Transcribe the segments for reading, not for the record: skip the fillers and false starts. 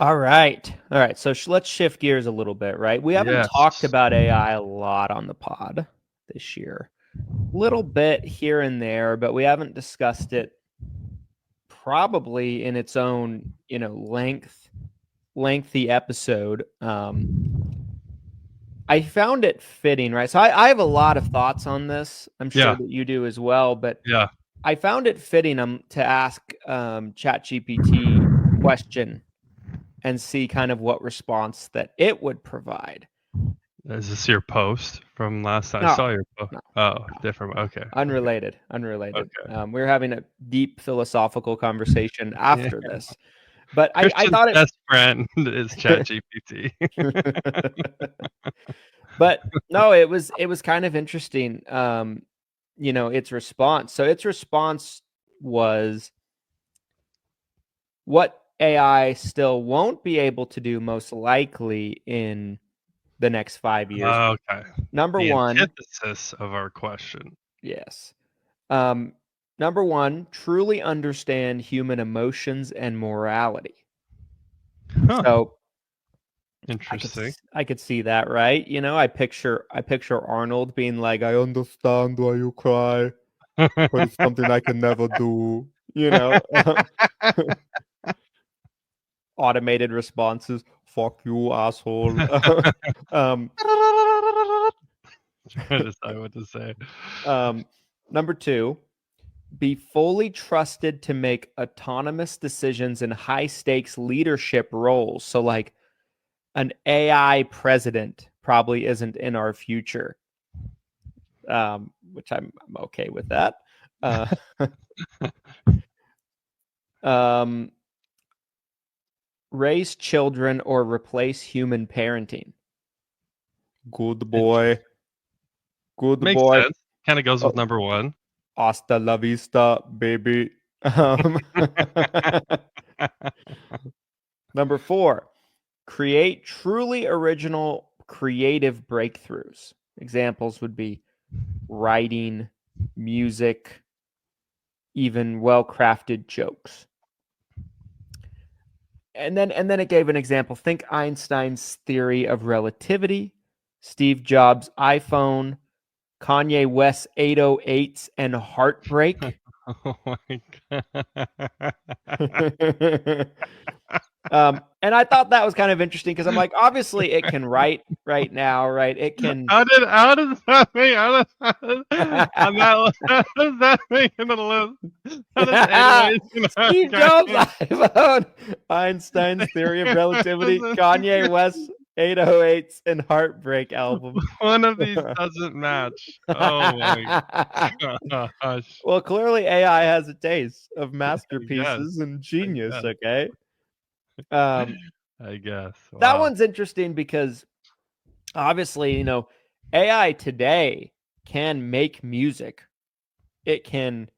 All right. So let's shift gears a little bit, right? We haven't talked Yes. about AI a lot on the pod this year. Little bit here and there, but we haven't discussed it probably in its own, lengthy episode. I found it fitting, right? So I have a lot of thoughts on this. I'm sure Yeah. that you do as well, but Yeah. I found it fitting to ask ChatGPT question and see kind of what response that it would provide. Is this your post from last time? I No, saw your post. no, Oh, no, different. no. Okay. Unrelated. Okay. We were having a deep philosophical conversation Yeah. after this, but I Christian's thought it. best friend is ChatGPT. But no, it was kind of interesting. Its response. So its response was what AI still won't be able to do most likely in the next 5 years. Okay. Number The one, antithesis of our question. yes. Number one, truly understand human emotions and morality. Huh. So Interesting. I could see that, right? I picture Arnold being like, "I understand why you cry, but it's something I can never do." Automated responses, "Fuck you, asshole." um, Trying to decide what to say. Number two, be fully trusted to make autonomous decisions in high stakes leadership roles. So, like, an AI president probably isn't in our future, which I'm okay with that. Raise children or replace human parenting. Good boy. Good Makes boy. sense. Kind of goes with Oh, number one. hasta la vista, baby. Number four, create truly original creative breakthroughs. Examples would be writing, music, even well-crafted jokes. And then it gave an example. Think Einstein's theory of relativity, Steve Jobs' iPhone, Kanye West's 808s and heartbreak. Oh my And I thought that was kind of interesting because I'm like, obviously it can write right now, right? It can. How does that make how does that make in the list? How does 808s Steve Jobs' iPhone, Einstein's theory of relativity, Kanye West's 808s and heartbreak album. One of these doesn't match. Oh my gosh. Well, clearly AI has a taste of Yes, masterpieces and genius. guess. Okay. Um, I guess. that Wow. one's interesting because obviously, AI today can make music. It can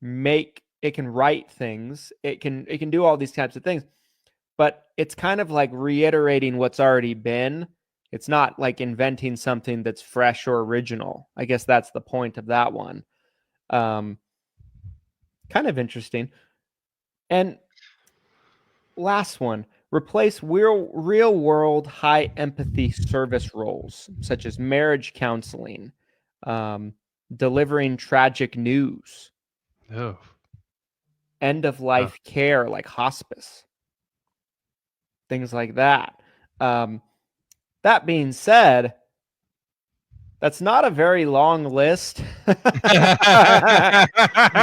write things. It can do all these types of things. But it's kind of like reiterating what's already been. It's not like inventing something that's fresh or original. I guess that's the point of that one. Kind of interesting. And last one, replace real world high empathy service roles, such as marriage counseling, delivering tragic news, Oh. end of life care like hospice, things like that. That being said, that's not a very long list.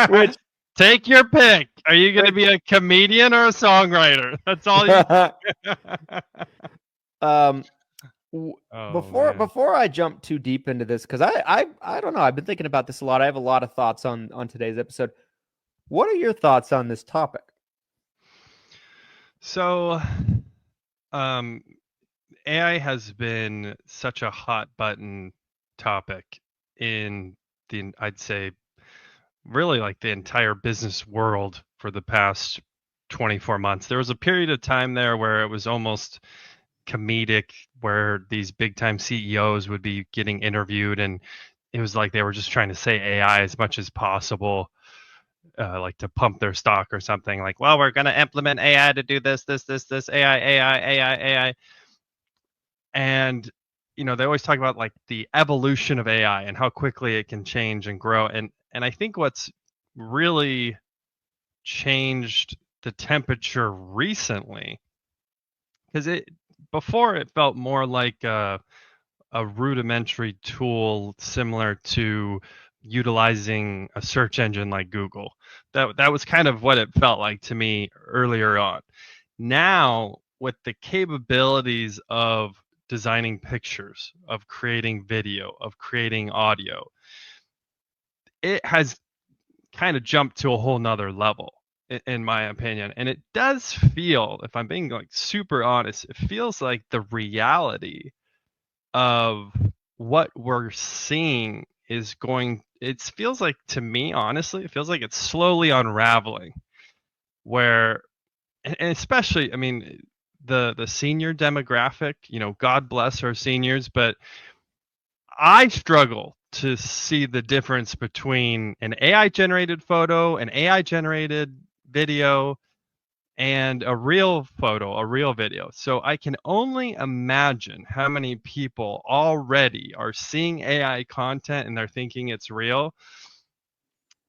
Which take your pick. Are you going to be a comedian or a songwriter? That's all you. Before I jump too deep into this, because I don't know, I've been thinking about this a lot. I have a lot of thoughts on today's episode. What are your thoughts on this topic? So, AI has been such a hot button topic in I'd say, really like the entire business world for the past 24 months. There was a period of time there where it was almost comedic, where these big time CEOs would be getting interviewed and it was like they were just trying to say AI as much as possible. like to pump their stock or something. Like, well, we're going to implement AI to do this, AI. And they always talk about like the evolution of AI and how quickly it can change and grow. And I think what's really changed the temperature recently, because before it felt more like a rudimentary tool similar to utilizing a search engine like Google. That was kind of what it felt like to me earlier on. Now, with the capabilities of designing pictures, of creating video, of creating audio, it has kind of jumped to a whole nother level, in my opinion. And it does feel, if I'm being like super honest, it feels like the reality of what we're seeing it feels like, to me, honestly, it feels like it's slowly unraveling, where, and especially, I mean, the senior demographic, God bless our seniors, but I struggle to see the difference between an AI generated photo, an AI generated video, and a real photo, a real video. So I can only imagine how many people already are seeing AI content and they're thinking it's real.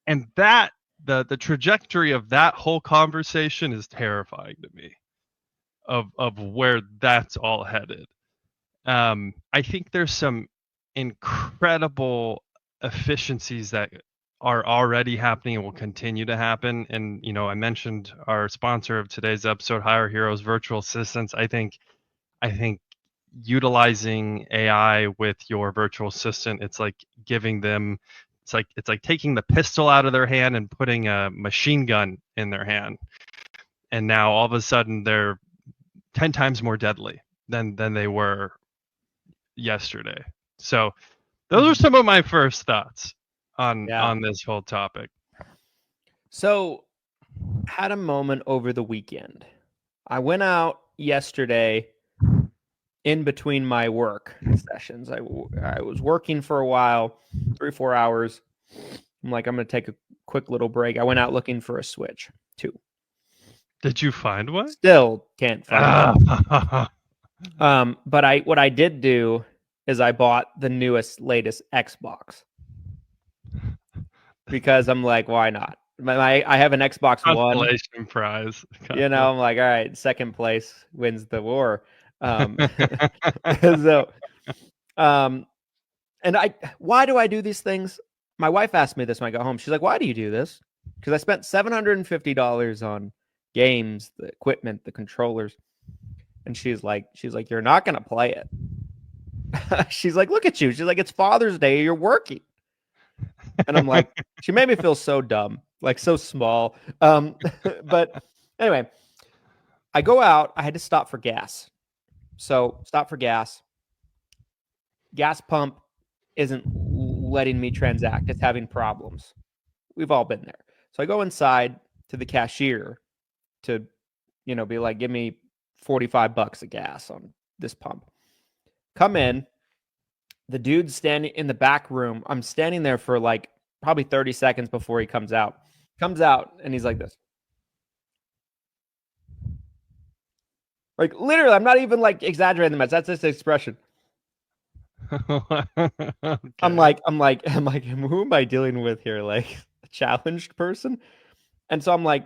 And that the trajectory of that whole conversation is terrifying to me, of where that's all headed. I think there's some incredible efficiencies that are already happening and will continue to happen. And I mentioned our sponsor of today's episode, Hire Heroes Virtual Assistants. I think utilizing AI with your virtual assistant, it's like giving them, it's like taking the pistol out of their hand and putting a machine gun in their hand. And now all of a sudden they're 10 times more deadly than they were yesterday. So those are some of my first thoughts on this whole topic. So, had a moment over the weekend. I went out yesterday in between my work sessions. I was working for a while, 3-4 hours. I'm like, I'm going to take a quick little break. I went out looking for a Switch 2. Did you find one? Still can't find one. But what I did do is I bought the latest Xbox, because I'm like, why not? I have an Xbox One. Consolation prize. I'm like, all right, second place wins the war. So, and why do I do these things? My wife asked me this when I got home. She's like, why do you do this? Because I spent $750 on games, the equipment, the controllers. And she's like, you're not going to play it. She's like, look at you. She's like, it's Father's Day. You're working. And I'm like, she made me feel so dumb, like so small. But anyway, I go out. I had to stop for gas. So stop for gas. Gas pump isn't letting me transact. It's having problems. We've all been there. So I go inside to the cashier to, be like, give me $45 of gas on this pump. Come in. The dude's standing in the back room. I'm standing there for like probably 30 seconds before he comes out. Comes out and he's like this. Like literally, I'm not even like exaggerating the That's this expression. Okay. I'm like, who am I dealing with here? Like a challenged person? And so I'm like,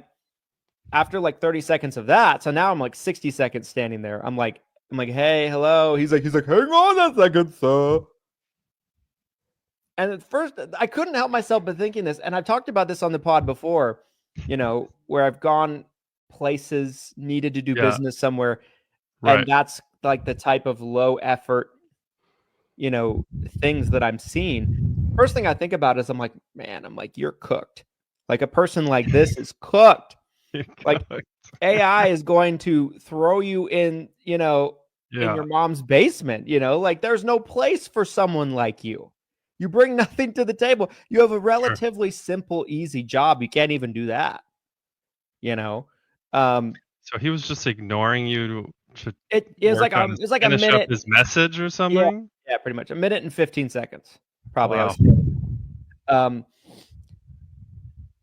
after like 30 seconds of that, so now I'm like 60 seconds standing there. I'm like, hey, hello. He's like, hang on a second, sir. And at first, I couldn't help myself but thinking this, and I've talked about this on the pod before, where I've gone places, needed to do business somewhere, and that's like the type of low effort, things that I'm seeing. First thing I think about is I'm like, you're cooked. Like a person like this is cooked. Like AI is going to throw you in, in your mom's basement, like there's no place for someone like you. You bring nothing to the table. You have a relatively simple, easy job. You can't even do that, So he was just ignoring you it was like a minute. Up his message or something? Yeah, pretty much. 1 minute and 15 seconds. Probably. Wow. And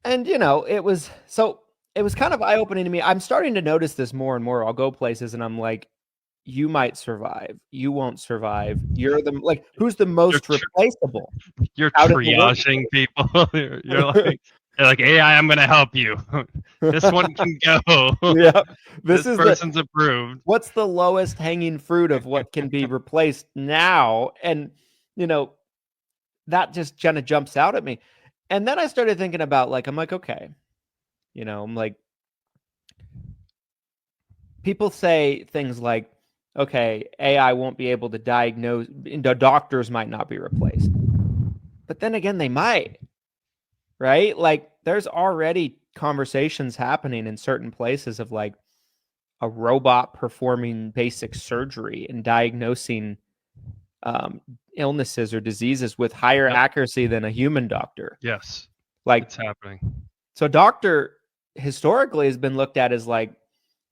And it was kind of eye-opening to me. I'm starting to notice this more and more. I'll go places and I'm like, you might survive. You won't survive. You're who's the most replaceable? You're out of the triaging people. You're like, AI, I'm going to help you. This one can go. Yeah. This person's approved. What's the lowest hanging fruit of what can be replaced now? And, that just kind of jumps out at me. And then I started thinking about I'm like, okay, I'm like, people say things like, okay, AI won't be able to diagnose, the doctors might not be replaced. But then again, they might, right? Like there's already conversations happening in certain places of like a robot performing basic surgery and diagnosing illnesses or diseases with higher accuracy than a human doctor. Yes. Like it's happening. So doctor historically has been looked at as like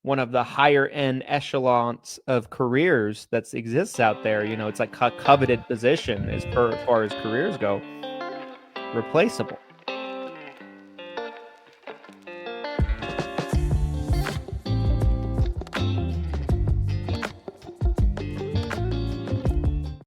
one of the higher end echelons of careers that exists out there. It's like a coveted position as far as careers go. Replaceable.